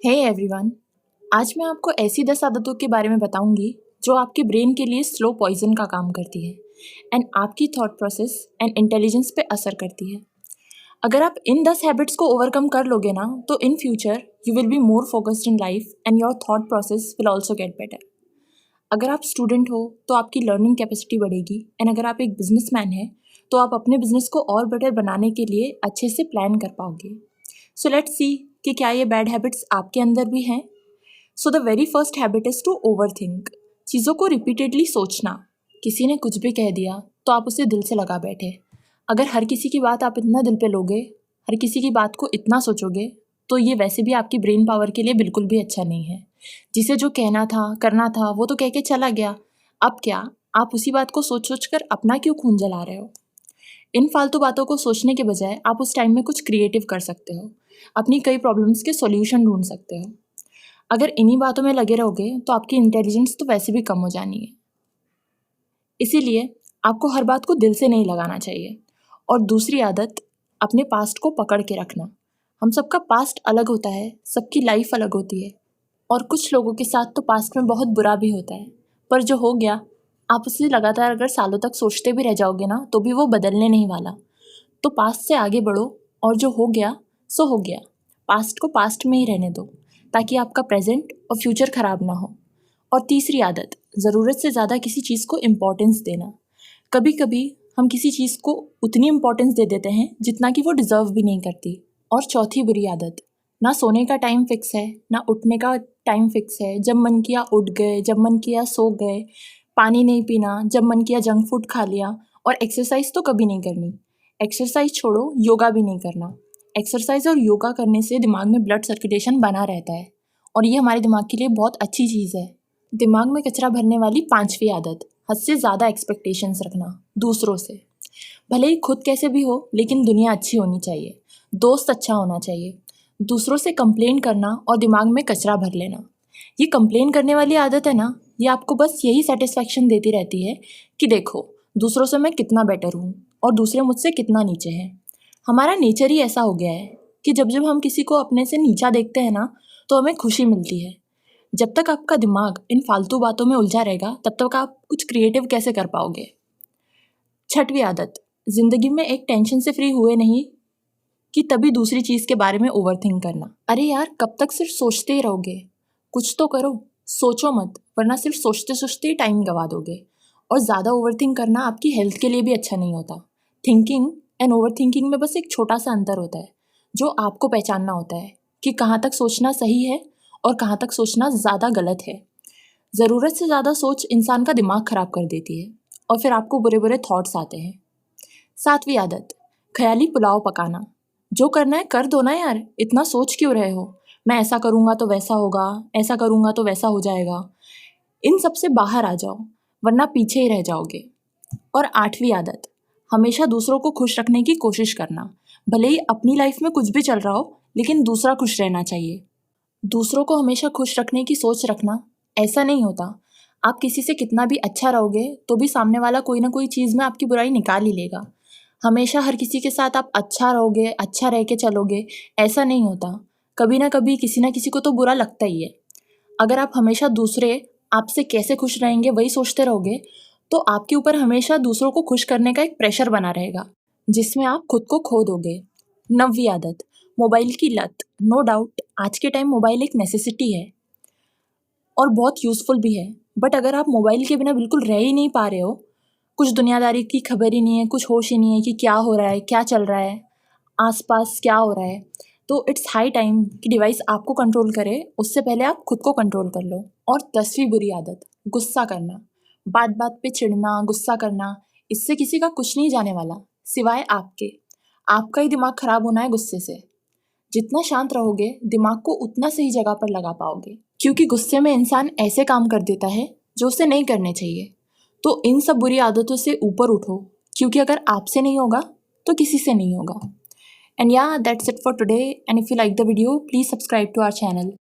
Hey everyone, आज मैं आपको ऐसी 10 आदतों के बारे में बताऊंगी जो आपके ब्रेन के लिए स्लो पॉइजन का काम करती है एंड आपकी थॉट प्रोसेस एंड इंटेलिजेंस पे असर करती है। अगर आप इन 10 हैबिट्स को ओवरकम कर लोगे ना, तो in future you will be more focused in life and your thought process will also get better. अगर आप स्टूडेंट हो तो आपकी लर्निंग कैपेसिटी बढ़ेगी एंड अगर आप एक बिजनेसमैन हैं तो आप अपने बिजनेस को और बेटर बनाने के लिए अच्छे से प्लान कर पाओगे। सो लेट्स सी कि क्या ये बैड हैबिट्स आपके अंदर भी हैं। So the very first habit is to overthink. चीज़ों को रिपीटेडली सोचना। किसी ने कुछ भी कह दिया तो आप उसे दिल से लगा बैठे। अगर हर किसी की बात आप इतना दिल पे लोगे, हर किसी की बात को इतना सोचोगे, तो ये वैसे भी आपकी ब्रेन पावर के लिए बिल्कुल भी अच्छा नहीं है। जिसे जो कहना था करना था वो तो कह के चला गया, अब क्या आप उसी बात को सोच सोच कर अपना क्यों खून जला रहे हो। इन फालतू बातों को सोचने के बजाय आप उस टाइम में कुछ क्रिएटिव कर सकते हो, अपनी कई प्रॉब्लम्स के सॉल्यूशन ढूंढ सकते हो। अगर इन्हीं बातों में लगे रहोगे तो आपकी इंटेलिजेंस तो वैसे भी कम हो जानी है। इसीलिए आपको हर बात को दिल से नहीं लगाना चाहिए। और दूसरी आदत, अपने पास्ट को पकड़ के रखना। हम सबका पास्ट अलग होता है, सबकी लाइफ अलग होती है और कुछ लोगों के साथ तो पास्ट में बहुत बुरा भी होता है, पर जो हो गया आप उसे लगातार अगर सालों तक सोचते भी रह जाओगे ना, तो भी वो बदलने नहीं वाला। तो पास्ट से आगे बढ़ो और जो हो गया सो हो गया। पास्ट को पास्ट में ही रहने दो ताकि आपका प्रेजेंट और फ्यूचर खराब ना हो। और तीसरी आदत, ज़रूरत से ज़्यादा किसी चीज़ को इम्पोर्टेंस देना। कभी कभी हम किसी चीज़ को उतनी इम्पोर्टेंस दे देते हैं जितना कि वो डिज़र्व भी नहीं करती। और चौथी बुरी आदत, ना सोने का टाइम फिक्स है ना उठने का टाइम फिक्स है। जब मन किया उठ गए, जब मन किया सो गए। पानी नहीं पीना, जब मन किया जंक फूड खा लिया। और एक्सरसाइज तो कभी नहीं करनी। एक्सरसाइज छोड़ो, योगा भी नहीं करना। एक्सरसाइज और योगा करने से दिमाग में ब्लड सर्कुलेशन बना रहता है और ये हमारे दिमाग के लिए बहुत अच्छी चीज़ है। दिमाग में कचरा भरने वाली पांचवी आदत, हद से ज़्यादा एक्सपेक्टेशंस रखना दूसरों से। भले ही खुद कैसे भी हो, लेकिन दुनिया अच्छी होनी चाहिए, दोस्त अच्छा होना चाहिए। दूसरों से कंप्लेन करना और दिमाग में कचरा भर लेना, ये कंप्लेन करने वाली आदत है ना, ये आपको बस यही सेटिस्फैक्शन देती रहती है कि देखो दूसरों से मैं कितना बेटर हूँ और दूसरे मुझसे कितना नीचे हैं। हमारा नेचर ही ऐसा हो गया है कि जब जब हम किसी को अपने से नीचा देखते हैं ना, तो हमें खुशी मिलती है। जब तक आपका दिमाग इन फालतू बातों में उलझा रहेगा तब तक आप कुछ क्रिएटिव कैसे कर पाओगे। छठवीं आदत, जिंदगी में एक टेंशन से फ्री हुए नहीं कि तभी दूसरी चीज़ के बारे में ओवरथिंक करना। अरे यार, कब तक सिर्फ सोचते ही रहोगे, कुछ तो करो। सोचो मत, वरना सिर्फ सोचते सोचते ही टाइम गवा दोगे। और ज़्यादा ओवरथिंक करना आपकी हेल्थ के लिए भी अच्छा नहीं होता। थिंकिंग एंड ओवर थिंकिंग में बस एक छोटा सा अंतर होता है जो आपको पहचानना होता है कि कहाँ तक सोचना सही है और कहाँ तक सोचना ज़्यादा गलत है। ज़रूरत से ज़्यादा सोच इंसान का दिमाग ख़राब कर देती है और फिर आपको बुरे बुरे थॉट्स आते हैं। सातवीं आदत, ख्याली पुलाव पकाना। जो करना है कर दो ना यार, इतना सोच क्यों रहे हो। मैं ऐसा करूँगा तो वैसा होगा, ऐसा करूँगा तो वैसा हो जाएगा। इन सब से बाहर आ जाओ, वरना पीछे ही रह जाओगे। और आठवीं आदत, हमेशा दूसरों को खुश रखने की कोशिश करना। भले ही अपनी लाइफ में कुछ भी चल रहा हो, लेकिन दूसरा खुश रहना चाहिए। दूसरों को हमेशा खुश रखने की सोच रखना, ऐसा नहीं होता। आप किसी से कितना भी अच्छा रहोगे तो भी सामने वाला कोई ना कोई चीज़ में आपकी बुराई निकाल ही लेगा। हमेशा हर किसी के साथ आप अच्छा रहोगे, अच्छा रह के चलोगे, ऐसा नहीं होता। कभी ना कभी किसी ना किसी को तो बुरा लगता ही है। अगर आप हमेशा दूसरे आपसे कैसे खुश रहेंगे वही सोचते रहोगे, तो आपके ऊपर हमेशा दूसरों को खुश करने का एक प्रेशर बना रहेगा, जिसमें आप खुद को खो दोगे। नौवीं आदत, मोबाइल की लत। नो डाउट आज के टाइम मोबाइल एक नेसेसिटी है और बहुत यूज़फुल भी है, बट अगर आप मोबाइल के बिना बिल्कुल रह ही नहीं पा रहे हो, कुछ दुनियादारी की खबर ही नहीं है, कुछ होश ही नहीं है कि क्या हो रहा है, क्या चल रहा है, आसपास क्या हो रहा है, तो इट्स हाई टाइम कि डिवाइस आपको कंट्रोल करे, उससे पहले आप खुद को कंट्रोल कर लो। और 10वीं बुरी आदत, गुस्सा करना। बात बात पे चिढ़ना, गुस्सा करना, इससे किसी का कुछ नहीं जाने वाला सिवाय आपके। आपका ही दिमाग खराब होना है गुस्से से। जितना शांत रहोगे दिमाग को उतना सही जगह पर लगा पाओगे, क्योंकि गुस्से में इंसान ऐसे काम कर देता है जो उसे नहीं करने चाहिए। तो इन सब बुरी आदतों से ऊपर उठो, क्योंकि अगर आपसे नहीं होगा तो किसी से नहीं होगा। And yeah, that's it for today. And if you like the video, please subscribe to our channel.